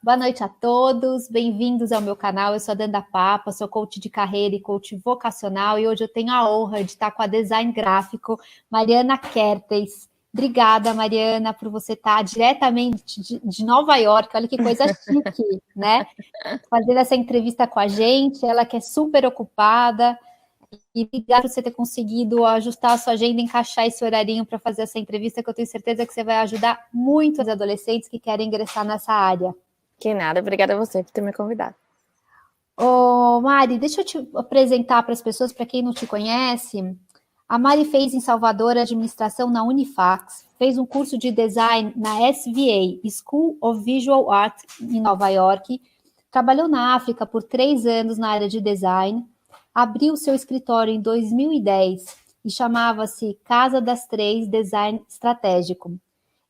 Boa noite a todos, bem-vindos ao meu canal. Eu sou a Danda Papa, sou coach de carreira e coach vocacional e hoje eu tenho a honra de estar com a design gráfico Mariana Kertes. Obrigada, Mariana, por você estar diretamente de Nova York. Olha que coisa chique, né? Fazendo essa entrevista com a gente, ela que é super ocupada. E obrigada por você ter conseguido ajustar a sua agenda, encaixar esse horarinho para fazer essa entrevista, que eu tenho certeza que você vai ajudar muito os adolescentes que querem ingressar nessa área. Que nada, obrigada a você por ter me convidado. Ô, Mari, deixa eu te apresentar para as pessoas, para quem não te conhece. A Mari fez em Salvador administração na Unifax, fez um curso de design na SVA, School of Visual Art, em Nova York, trabalhou na África por 3 anos na área de design, abriu seu escritório em 2010 e chamava-se Casa das Três Design Estratégico.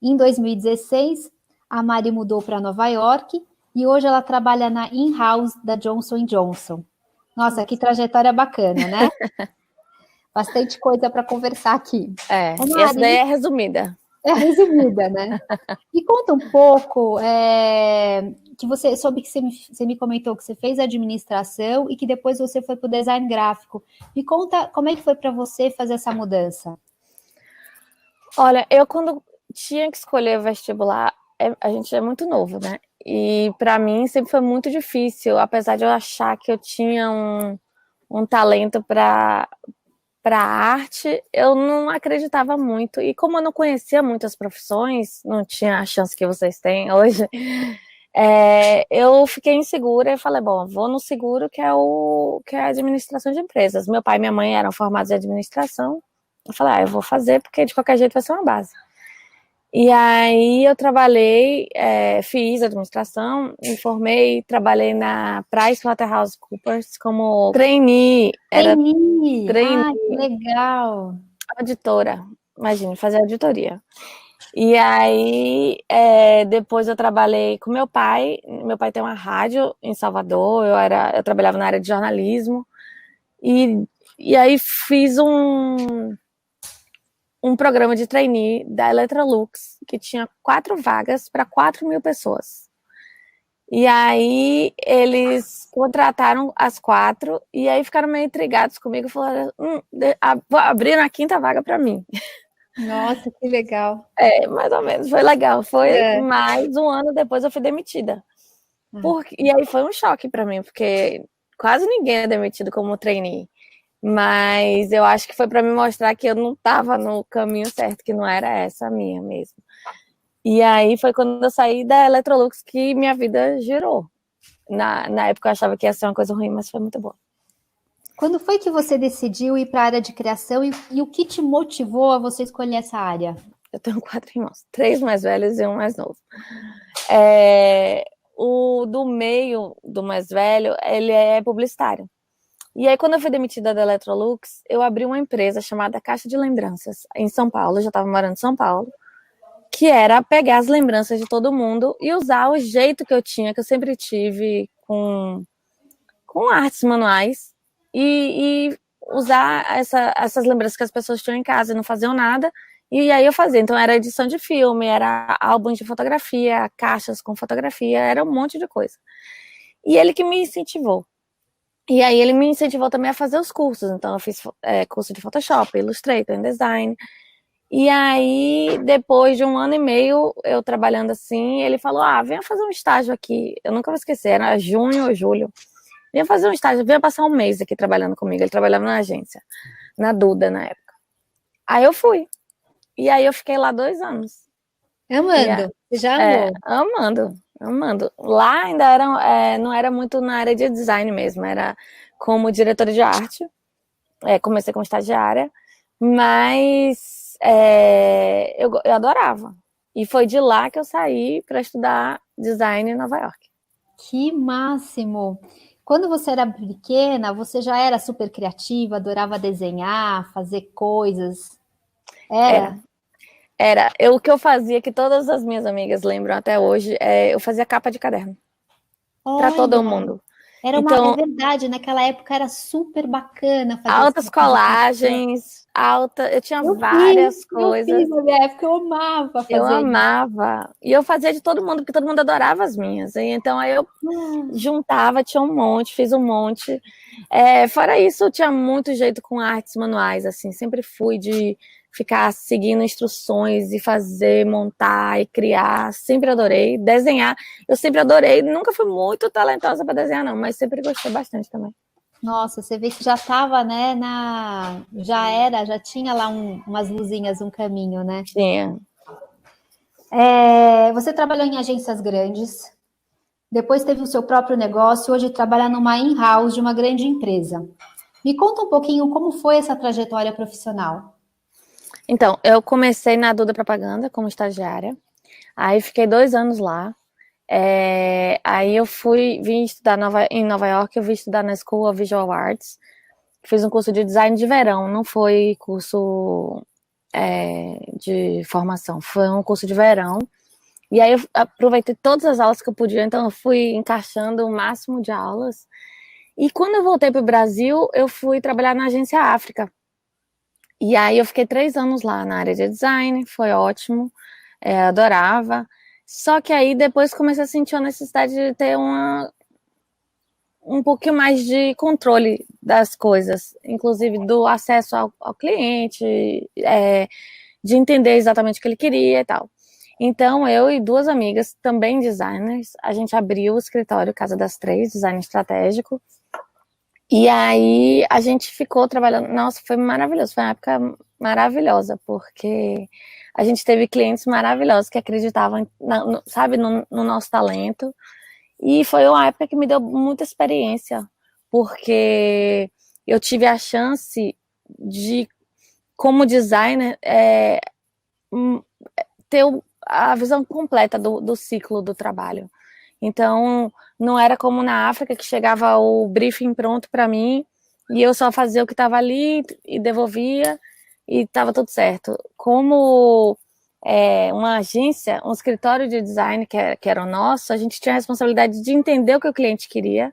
Em 2016, a Mari mudou para Nova York e hoje ela trabalha na in-house da Johnson Johnson. Nossa, que trajetória bacana, né? Bastante coisa para conversar aqui. Ô, E essa daí Mari, é resumida. é resumida, né? Me conta um pouco que você soube que você me comentou que você fez administração e que depois você foi para o design gráfico. Me conta como é que foi para você fazer essa mudança. Olha, eu quando tinha que escolher vestibular, a gente é muito novo, né? E para mim sempre foi muito difícil, apesar de eu achar que eu tinha um talento para arte, eu não acreditava muito. E como eu não conhecia muitas profissões, não tinha a chance que vocês têm hoje, eu fiquei insegura e falei, bom, vou no seguro que é a administração de empresas. Meu pai e minha mãe eram formados em administração. Eu falei, eu vou fazer porque de qualquer jeito vai ser uma base. E aí eu trabalhei, fiz administração, me formei, trabalhei na PricewaterhouseCoopers como trainee, era Trainee! trainee, Ai, que legal! auditora, imagina, fazer auditoria. E aí, depois eu trabalhei com meu pai tem uma rádio em Salvador, eu trabalhava na área de jornalismo, e aí fiz um programa de trainee da Electrolux, que tinha 4 vagas para 4.000 pessoas. E aí eles contrataram as 4, e aí ficaram meio intrigados comigo, falaram, abriram a 5ª vaga para mim. Nossa, que legal! Mais ou menos, foi legal. Mais um ano depois eu fui demitida. E aí foi um choque para mim, porque quase ninguém é demitido como trainee. Mas eu acho que foi para me mostrar que eu não estava no caminho certo, que não era essa a minha mesmo. E aí foi quando eu saí da Electrolux que minha vida girou. Na época eu achava que ia ser uma coisa ruim, mas foi muito boa. Quando foi que você decidiu ir para a área de criação e o que te motivou a você escolher essa área? Eu tenho 4 irmãos, 3 mais velhos e um mais novo. O do meio, do mais velho, ele é publicitário. E aí, quando eu fui demitida da Electrolux, eu abri uma empresa chamada Caixa de Lembranças, em São Paulo, eu já estava morando em São Paulo, que era pegar as lembranças de todo mundo e usar o jeito que eu tinha, que eu sempre tive com artes manuais, e usar essas lembranças que as pessoas tinham em casa e não faziam nada, e aí eu fazia. Então era edição de filme, era álbuns de fotografia, caixas com fotografia, era um monte de coisa. E ele que me incentivou. E aí ele me incentivou também a fazer os cursos. Então eu fiz curso de Photoshop, Illustrator, InDesign. E aí, depois de 1 ano e meio, eu trabalhando assim, ele falou, venha fazer um estágio aqui. Eu nunca vou esquecer, era junho ou julho. Vinha fazer um estágio, vinha passar 1 mês aqui trabalhando comigo. Ele trabalhava na agência, na Duda, na época. Aí eu fui. E aí eu fiquei lá 2 anos. Amando, você já amou. Amando. Lá ainda era, não era muito na área de design mesmo, era como diretora de arte. Comecei como estagiária, mas eu adorava. E foi de lá que eu saí para estudar design em Nova York. Que máximo! Quando você era pequena, você já era super criativa, adorava desenhar, fazer coisas? Era. O que eu fazia, que todas as minhas amigas lembram até hoje, eu fazia capa de caderno. Para todo Olha, mundo. É Então, verdade, naquela época era super bacana fazer esse altas tipo de pintura. colagens, eu tinha Eu várias eu coisas. fiz na minha época, eu amava Eu fazer isso. amava. E eu fazia de todo mundo, porque todo mundo adorava as minhas. E então aí eu Ah, juntava, tinha um monte, fiz um monte. Fora isso, eu tinha muito jeito com artes manuais, assim. Sempre fui de ficar seguindo instruções e fazer, montar e criar. Sempre adorei. Desenhar, eu sempre adorei. Nunca fui muito talentosa para desenhar, não, mas sempre gostei bastante também. nossa, você vê que já estava, né, já tinha lá umas luzinhas, um caminho, né? Tinha. Você trabalhou em agências grandes, depois teve o seu próprio negócio, hoje trabalha numa in-house de uma grande empresa. Me conta um pouquinho como foi essa trajetória profissional. Então, eu comecei na Duda Propaganda como estagiária. Aí fiquei 2 anos lá. Aí eu vim estudar em Nova York, eu vim estudar na School of Visual Arts. Fiz um curso de design de verão, não foi curso de formação, foi um curso de verão. E aí eu aproveitei todas as aulas que eu podia, então eu fui encaixando o máximo de aulas. E quando eu voltei para o Brasil, eu fui trabalhar na agência África. E aí eu fiquei 3 anos lá na área de design, foi ótimo, adorava. Só que aí depois comecei a sentir a necessidade de ter um pouquinho mais de controle das coisas, inclusive do acesso ao cliente, de entender exatamente o que ele queria e tal. Então, eu e duas amigas, também designers, a gente abriu o escritório Casa das Três, design estratégico, e aí a gente ficou trabalhando. Nossa, foi maravilhoso, foi uma época maravilhosa, porque a gente teve clientes maravilhosos que acreditavam, sabe, no nosso talento. E foi uma época que me deu muita experiência, porque eu tive a chance de, como designer, ter a visão completa do ciclo do trabalho. Então, não era como na África, que chegava o briefing pronto para mim e eu só fazia o que estava ali e devolvia e estava tudo certo. Como uma agência, um escritório de design que era o nosso, a gente tinha a responsabilidade de entender o que o cliente queria.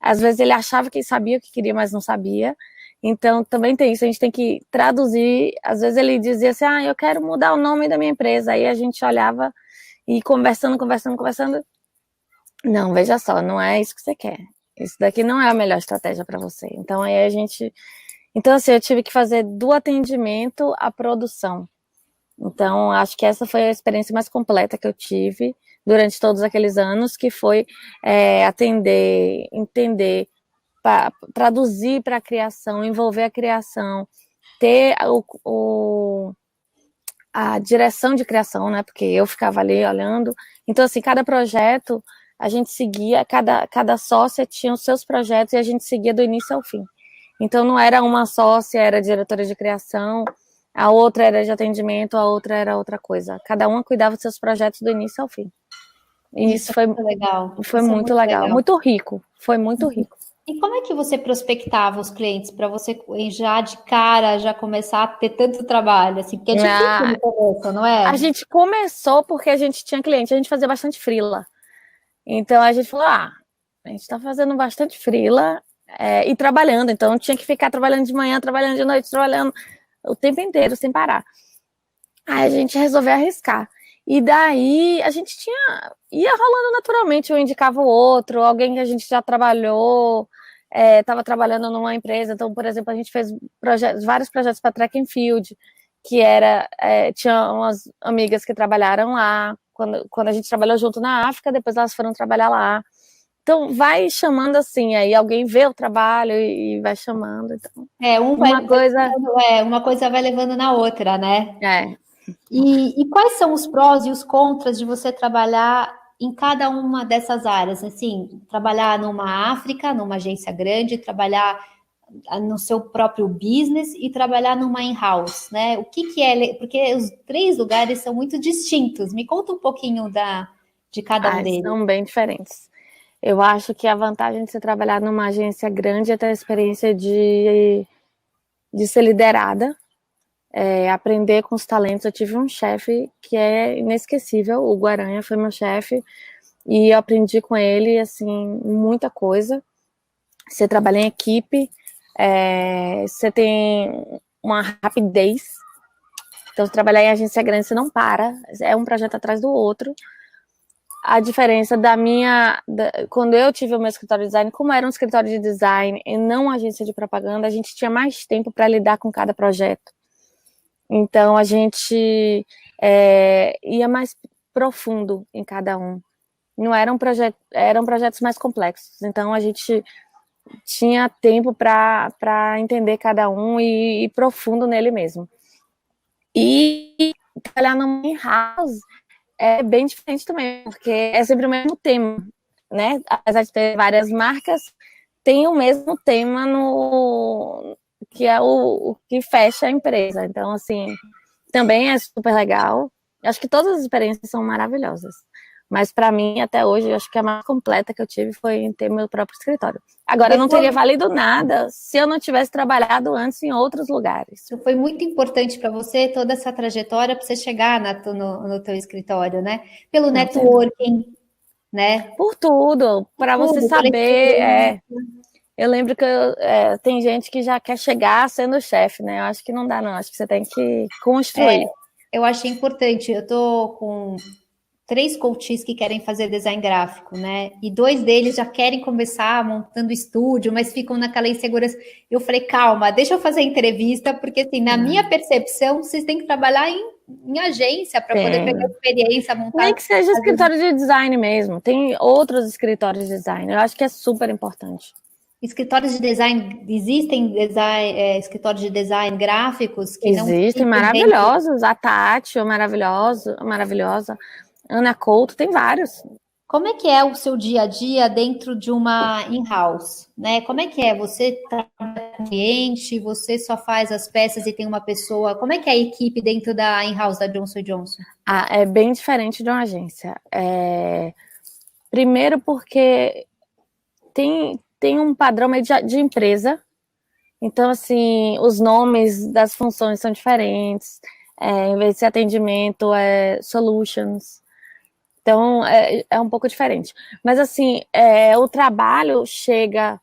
Às vezes ele achava que sabia o que queria, mas não sabia. Então, também tem isso, a gente tem que traduzir. Às vezes ele dizia assim, eu quero mudar o nome da minha empresa. Aí a gente olhava e conversando, não, veja só, não é isso que você quer. Isso daqui não é a melhor estratégia para você. Então, aí a gente... Então, assim, eu tive que fazer do atendimento à produção. Então, acho que essa foi a experiência mais completa que eu tive durante todos aqueles anos, que foi atender, entender, traduzir para a criação, envolver a criação, ter a direção de criação, né? Porque eu ficava ali olhando. Então, assim, cada projeto a gente seguia, cada sócia tinha os seus projetos e a gente seguia do início ao fim. Então, não era uma sócia, era diretora de criação, a outra era de atendimento, a outra era outra coisa. Cada uma cuidava dos seus projetos do início ao fim. E isso Isso é muito legal. foi Isso é muito muito legal, legal. muito rico. Foi muito rico. E como é que você prospectava os clientes para você já de cara já começar a ter tanto trabalho assim? Porque é difícil Ah, no começo, não a é? gente começou porque a gente tinha cliente, a gente fazia bastante freela. Então a gente falou, a gente está fazendo bastante freela e trabalhando, então tinha que ficar trabalhando de manhã, trabalhando de noite, trabalhando o tempo inteiro, sem parar. Aí a gente resolveu arriscar. E daí a gente ia rolando naturalmente, um indicava o outro, alguém que a gente já trabalhou, estava trabalhando numa empresa, então, por exemplo, a gente fez vários projetos para Track and Field, que tinha umas amigas que trabalharam lá, quando a gente trabalhou junto na África, depois elas foram trabalhar lá. Então, vai chamando assim, aí alguém vê o trabalho e vai chamando. Então, uma coisa. Uma coisa vai levando na outra, né? É, E quais são os prós e os contras de você trabalhar em cada uma dessas áreas? Assim, trabalhar numa África, numa agência grande, trabalhar no seu próprio business e trabalhar numa in-house, né? O que é? Porque os três lugares são muito distintos. Me conta um pouquinho de cada um deles. são bem diferentes. Eu acho que a vantagem de você trabalhar numa agência grande é ter a experiência de ser liderada, aprender com os talentos. Eu tive um chefe que é inesquecível, o Guaranha foi meu chefe, e eu aprendi com ele, assim, muita coisa. você trabalha em equipe, você tem uma rapidez. Então, trabalhar em agência grande, você não para, é um projeto atrás do outro. A diferença quando eu tive o meu escritório de design, como era um escritório de design e não uma agência de propaganda, a gente tinha mais tempo para lidar com cada projeto. Então, a gente ia mais profundo em cada um. Não eram projetos mais complexos. Então, a gente tinha tempo para entender cada um e ir profundo nele mesmo. E trabalhar no in-house é bem diferente também, porque é sempre o mesmo tema, né? Apesar de ter várias marcas, tem o mesmo tema que é o que fecha a empresa. Então, assim, também é super legal. Acho que todas as experiências são maravilhosas. Mas para mim, até hoje, acho que a mais completa que eu tive foi em ter meu próprio escritório. Agora, não teria valido nada se eu não tivesse trabalhado antes em outros lugares. Foi muito importante para você toda essa trajetória para você chegar no teu escritório, né? Pelo networking, né? Por tudo, para você saber. Eu lembro que tem gente que já quer chegar sendo chefe, né? Eu acho que não dá, não. Acho que você tem que construir. Eu achei importante. Eu tô com 3 coaches que querem fazer design gráfico, né? E 2 deles já querem começar montando estúdio, mas ficam naquela insegurança. Eu falei, calma, deixa eu fazer a entrevista, porque assim, na minha percepção, vocês têm que trabalhar em agência para poder pegar experiência, montar. Nem que seja escritório de design mesmo. Tem outros escritórios de design. Eu acho que é super importante. Escritórios de design, existem escritórios de design gráficos que existem, maravilhosos. A Tati, maravilhosa. Ana Couto, tem vários. Como é que é o seu dia a dia dentro de uma in-house, né? Como é que é? Você trabalha com cliente, você só faz as peças e tem uma pessoa. Como é que é a equipe dentro da in-house da Johnson & Johnson? É bem diferente de uma agência. Primeiro porque tem um padrão meio de empresa. Então, assim, os nomes das funções são diferentes. Em vez de ser atendimento, é solutions. Então, é um pouco diferente. Mas, assim, o trabalho chega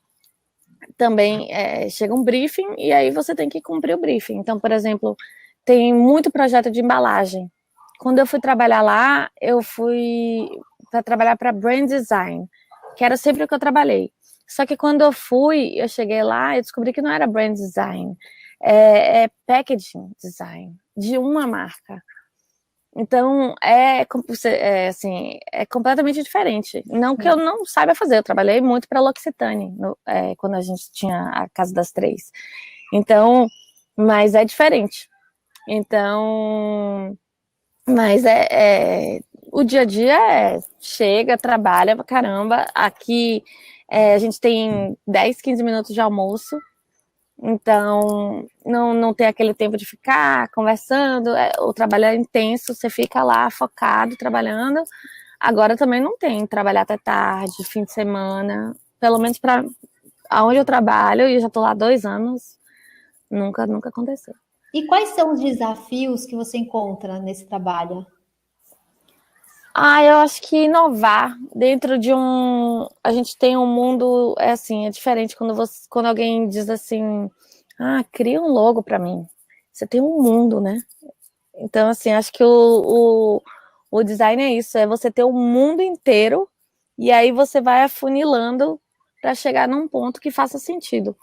também, chega um briefing e aí você tem que cumprir o briefing. Então, por exemplo, tem muito projeto de embalagem. Quando eu fui trabalhar lá, eu fui para trabalhar para brand design, que era sempre o que eu trabalhei. Só que quando eu cheguei lá, eu descobri que não era brand design, é packaging design de uma marca. Então, assim, é completamente diferente. Não que eu não saiba fazer, eu trabalhei muito para a L'Occitane, quando a gente tinha a Casa das Três. Então, mas é diferente. Então, mas o dia a dia chega, trabalha pra caramba. Aqui a gente tem 10, 15 minutos de almoço. Então, não tem aquele tempo de ficar conversando, o trabalho é intenso, você fica lá focado, trabalhando. Agora também não tem trabalhar até tarde, fim de semana, pelo menos para onde eu trabalho, e eu já estou lá há 2 anos, nunca aconteceu. E quais são os desafios que você encontra nesse trabalho? Eu acho que inovar dentro de a gente tem um mundo, é diferente quando alguém diz assim, cria um logo para mim. Você tem um mundo, né? Então, assim, acho que o design é isso, é você ter o mundo inteiro e aí você vai afunilando para chegar num ponto que faça sentido.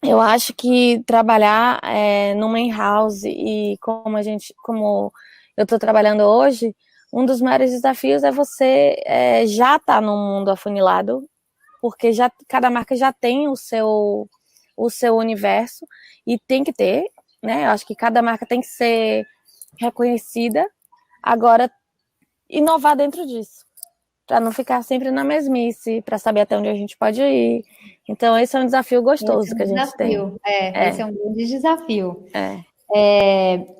Eu acho que trabalhar numa in-house e como eu estou trabalhando hoje, um dos maiores desafios é você já estar num mundo afunilado, porque cada marca já tem o seu universo e tem que ter, né? Eu acho que cada marca tem que ser reconhecida. Agora, inovar dentro disso, para não ficar sempre na mesmice, para saber até onde a gente pode ir. Então, esse é um desafio gostoso que a gente tem. Esse é um grande desafio.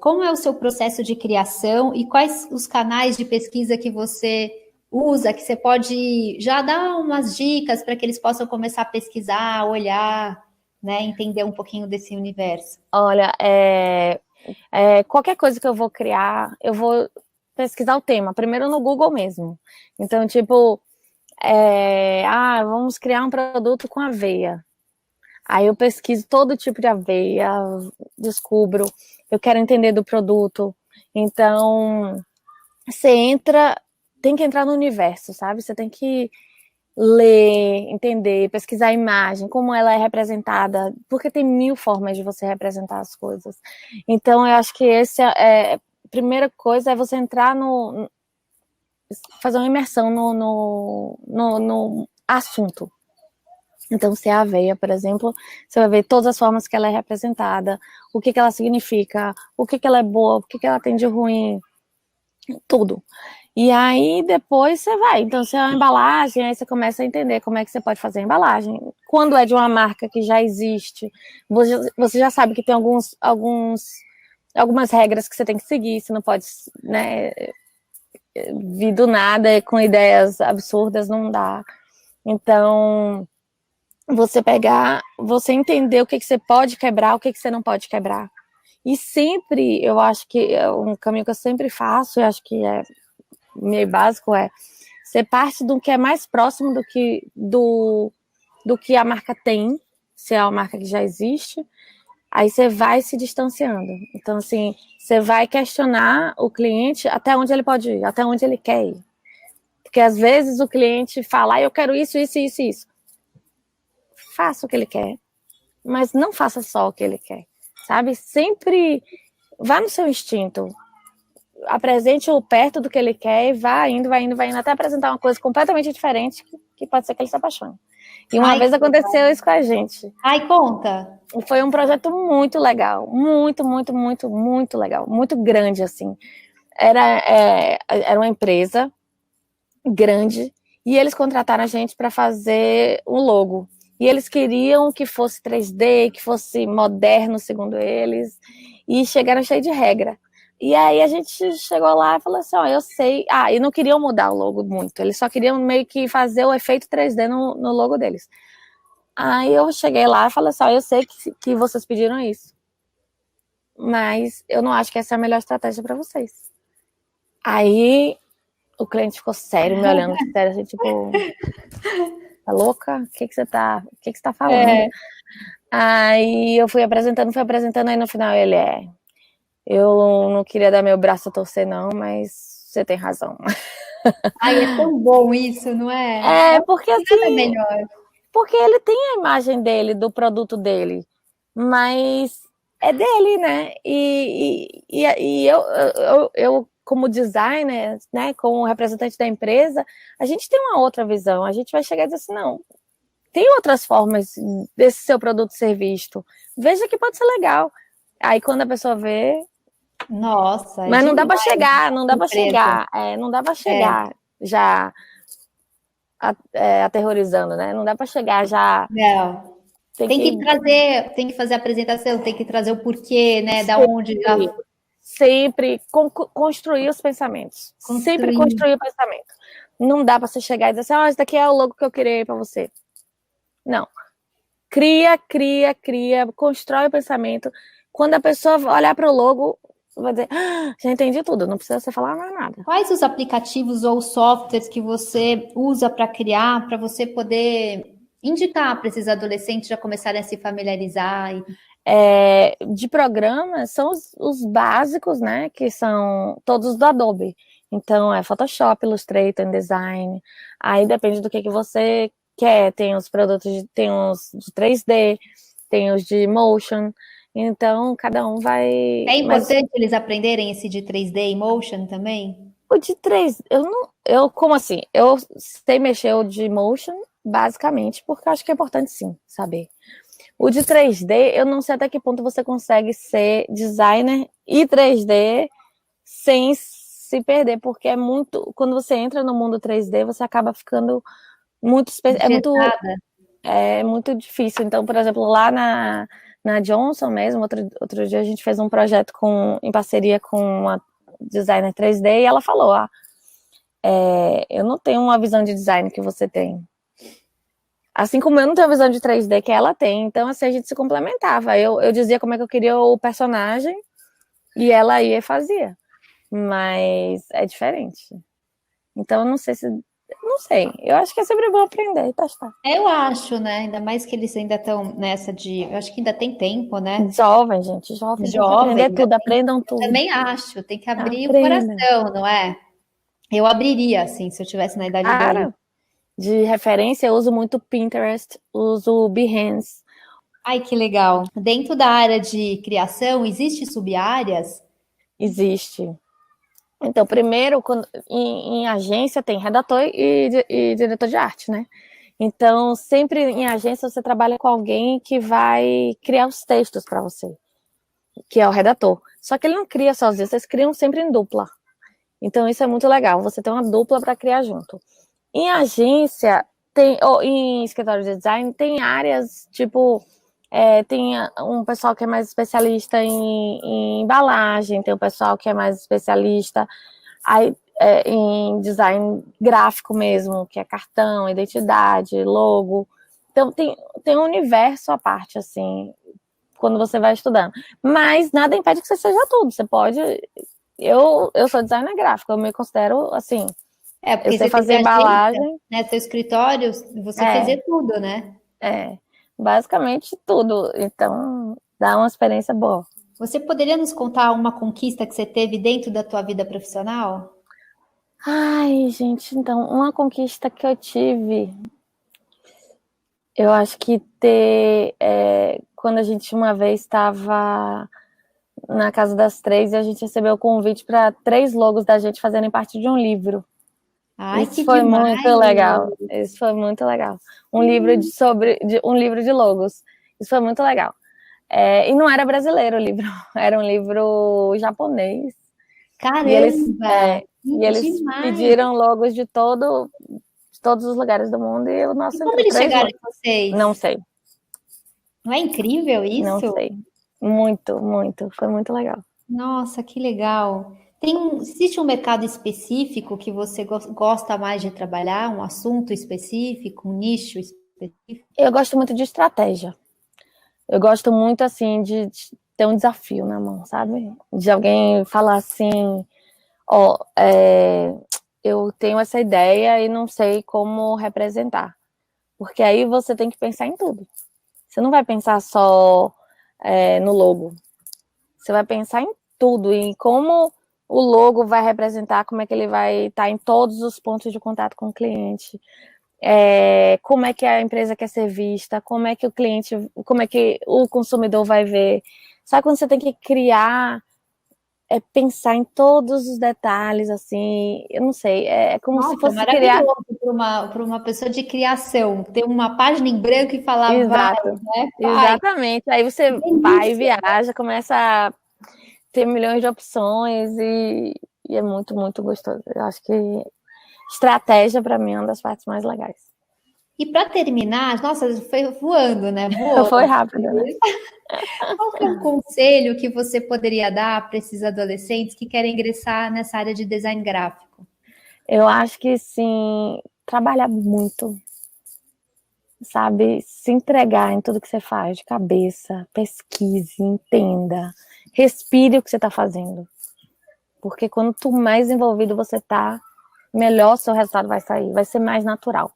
Como é o seu processo de criação e quais os canais de pesquisa que você usa, que você pode já dar umas dicas para que eles possam começar a pesquisar, olhar, né, entender um pouquinho desse universo? Olha, qualquer coisa que eu vou criar, eu vou pesquisar o tema, primeiro no Google mesmo. Então, tipo, Vamos criar um produto com aveia. Aí eu pesquiso todo tipo de aveia, descubro, eu quero entender do produto. Então, tem que entrar no universo, sabe? Você tem que ler, entender, pesquisar a imagem, como ela é representada, porque tem 1000 formas de você representar as coisas. Então, eu acho que a primeira coisa é você entrar fazer uma imersão no assunto. Então, se é a aveia, por exemplo, você vai ver todas as formas que ela é representada, o que ela significa, o que ela é boa, o que ela tem de ruim, tudo. E aí, depois você vai. Então, se é uma embalagem, aí você começa a entender como é que você pode fazer a embalagem. Quando é de uma marca que já existe, você já sabe que tem algumas regras que você tem que seguir, você não pode, né, vir do nada com ideias absurdas, não dá. Então, você entender o que você pode quebrar, o que você não pode quebrar. E sempre, eu acho que é um caminho que eu sempre faço, eu acho que é meio básico, ser parte do que é mais próximo do que a marca tem, se é uma marca que já existe, aí você vai se distanciando. Então, assim, você vai questionar o cliente até onde ele pode ir, até onde ele quer ir. Porque às vezes o cliente fala, eu quero isso, isso, isso, isso. Faça o que ele quer, mas não faça só o que ele quer, sabe? Sempre vá no seu instinto, apresente-o perto do que ele quer e vá indo, até apresentar uma coisa completamente diferente que pode ser que ele se apaixone. E uma vez aconteceu isso com a gente. Ai, conta. Foi um projeto muito legal, muito, muito, muito, muito legal, muito grande, assim. Era uma empresa grande e eles contrataram a gente para fazer um logo. E eles queriam que fosse 3D, que fosse moderno, segundo eles, e chegaram cheio de regra. E aí a gente chegou lá e falou assim, eu sei... e não queriam mudar o logo muito, eles só queriam meio que fazer o efeito 3D no logo deles. Aí eu cheguei lá e falei assim, eu sei que vocês pediram isso, mas eu não acho que essa é a melhor estratégia para vocês. Aí o cliente ficou sério, me olhando sério, assim, tipo... Tá louca? O que você tá falando? Aí eu fui apresentando, aí no final ele eu não queria dar meu braço a torcer não, mas você tem razão. Ai, é tão bom isso, não é? Porque assim, nada melhor. Porque ele tem a imagem dele, do produto dele, mas é dele, né? E eu como designer, né, como representante da empresa, a gente tem uma outra visão. A gente vai chegar e dizer assim, não, tem outras formas desse seu produto ser visto. Veja que pode ser legal. Aí quando a pessoa vê... Nossa, mas não dá para chegar, não dá para chegar já aterrorizando, né? Não dá para chegar já... Não. Tem que trazer, tem que fazer a apresentação, tem que trazer o porquê, né? Da onde já... Sempre construir os pensamentos. Sempre construir o pensamento. Não dá para você chegar e dizer assim, esse daqui é o logo que eu criei para você. Não. Cria, constrói o pensamento. Quando a pessoa olhar para o logo, vai dizer, já entendi tudo, não precisa você falar mais nada. Quais os aplicativos ou softwares que você usa para criar, para você poder indicar para esses adolescentes já começarem a se familiarizar? De programas, são os básicos, né, que são todos do Adobe. Então, Photoshop, Illustrator, InDesign. Aí depende do que você quer. Tem os produtos, tem os de 3D, tem os de motion. Então, cada um vai... É importante eles aprenderem esse de 3D e motion também? O de 3, como assim? Eu sei mexer o de motion, basicamente, porque eu acho que é importante sim, saber. O de 3D, eu não sei até que ponto você consegue ser designer e 3D sem se perder, porque é muito... Quando você entra no mundo 3D, você acaba ficando muito... É muito difícil. Então, por exemplo, lá na Johnson mesmo, outro dia a gente fez um projeto em parceria com uma designer 3D e ela falou, eu não tenho uma visão de design que você tem. Assim como eu não tenho a visão de 3D que ela tem. Então, assim, a gente se complementava. Eu dizia como é que eu queria o personagem e ela ia e fazia. Mas é diferente. Então, eu não sei se Não sei, eu acho que é sempre bom aprender e testar. Eu acho, né? Ainda mais que eles ainda estão nessa de. Eu acho que ainda tem tempo, né? Jovem, gente, jovem tem que Jovem, aprender ainda tudo, tem. aprendam Eu tudo. também acho, tem que abrir o Aprendam. coração, não é? Eu abriria, assim, se eu tivesse na idade deles. Cara, de referência, eu uso muito Pinterest, uso Behance. Ai, que legal. Dentro da área de criação, existe sub-áreas? Existe. Então, primeiro, em agência tem redator e diretor de arte, né? Então, sempre em agência você trabalha com alguém que vai criar os textos para você, que é o redator. Só que ele não cria sozinho, vocês criam sempre em dupla. Então, isso é muito legal, você tem uma dupla para criar junto. Em agência, ou em escritório de design, tem áreas, tipo, tem um pessoal que é mais especialista em embalagem, tem um pessoal que é mais especialista aí, em design gráfico mesmo, que é cartão, identidade, logo. Então, tem um universo à parte, assim, quando você vai estudando. Mas nada impede que você seja tudo. Você pode. Eu sou designer gráfico, eu me considero assim. É, Eu porque sei você teve fazer agência, embalagem, né? Seu escritório, você é, fazia tudo, né? basicamente tudo. Então, dá uma experiência boa. Você poderia nos contar uma conquista que você teve dentro da tua vida profissional? Ai, gente, então, uma conquista que eu tive, eu acho que quando a gente uma vez estava na Casa das Três e a gente recebeu o convite para 3 logos da gente fazerem parte de um livro. Ai, Isso que foi muito legal. demais! Isso foi muito legal. Um livro de logos. Isso foi muito legal. E não era brasileiro o livro, era um livro japonês. E eles, Caramba! é, Que e eles demais! pediram logos de todos os lugares do mundo e o E nosso como entrou eles 3 chegaram logos. em vocês? Não sei, Não é incrível não isso? sei. Muito, muito. Foi muito legal. Nossa, que legal. Existe um mercado específico que você gosta mais de trabalhar? Um assunto específico, um nicho específico? Eu gosto muito de estratégia. Eu gosto muito, assim, de ter um desafio na mão, sabe? De alguém falar assim, ó, eu tenho essa ideia e não sei como representar. Porque aí você tem que pensar em tudo. Você não vai pensar só no logo. Você vai pensar em tudo, em como o logo vai representar, como é que ele vai estar em todos os pontos de contato com o cliente, como é que a empresa quer ser vista, como é que o cliente, como é que o consumidor vai ver. Sabe quando você tem que criar, pensar em todos os detalhes, assim, eu não sei, é como se Nossa, fosse criar. maravilhoso para uma pessoa de criação. Ter uma página em branco e falar, vai, Exato, né? Vai. exatamente. Aí você vai, Delícia. viaja, começa a ter milhões de opções e é muito, muito gostoso. Eu acho que estratégia, para mim, é uma das partes mais legais. E para terminar, nossa, foi voando, né? Voou. Foi rápido, né? Qual que é um conselho que você poderia dar para esses adolescentes que querem ingressar nessa área de design gráfico? Eu acho que, sim, trabalhar muito, sabe? Se entregar em tudo que você faz, de cabeça, pesquise, entenda, respire o que você está fazendo. Porque quanto mais envolvido você está, melhor seu resultado vai sair, vai ser mais natural.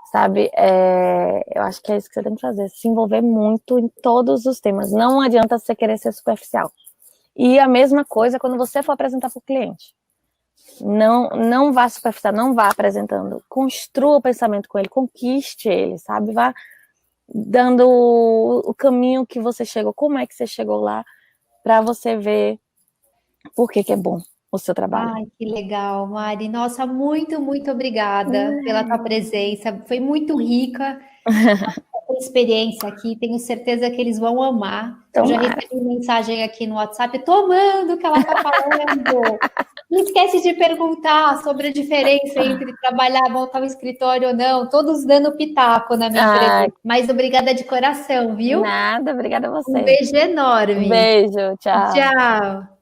Sabe? Eu acho que é isso que você tem que fazer, se envolver muito em todos os temas. Não adianta você querer ser superficial. E a mesma coisa quando você for apresentar para o cliente. Não vá superficial, não vá apresentando. Construa o pensamento com ele, conquiste ele, sabe? Vá dando o caminho que você chegou, como é que você chegou lá, para você ver por que é bom o seu trabalho. Ai, que legal, Mari. Nossa, muito, muito obrigada pela tua presença. Foi muito rica a experiência aqui. Tenho certeza que eles vão amar. Eu já Tomara. recebi mensagem aqui no WhatsApp, tô amando o que ela está falando. Não esquece de perguntar sobre a diferença entre trabalhar, montar um escritório ou não. Todos dando pitaco na minha Ah, entrevista. Mas obrigada de coração, viu? nada, obrigada a Um você. beijo enorme. Beijo, tchau. Tchau.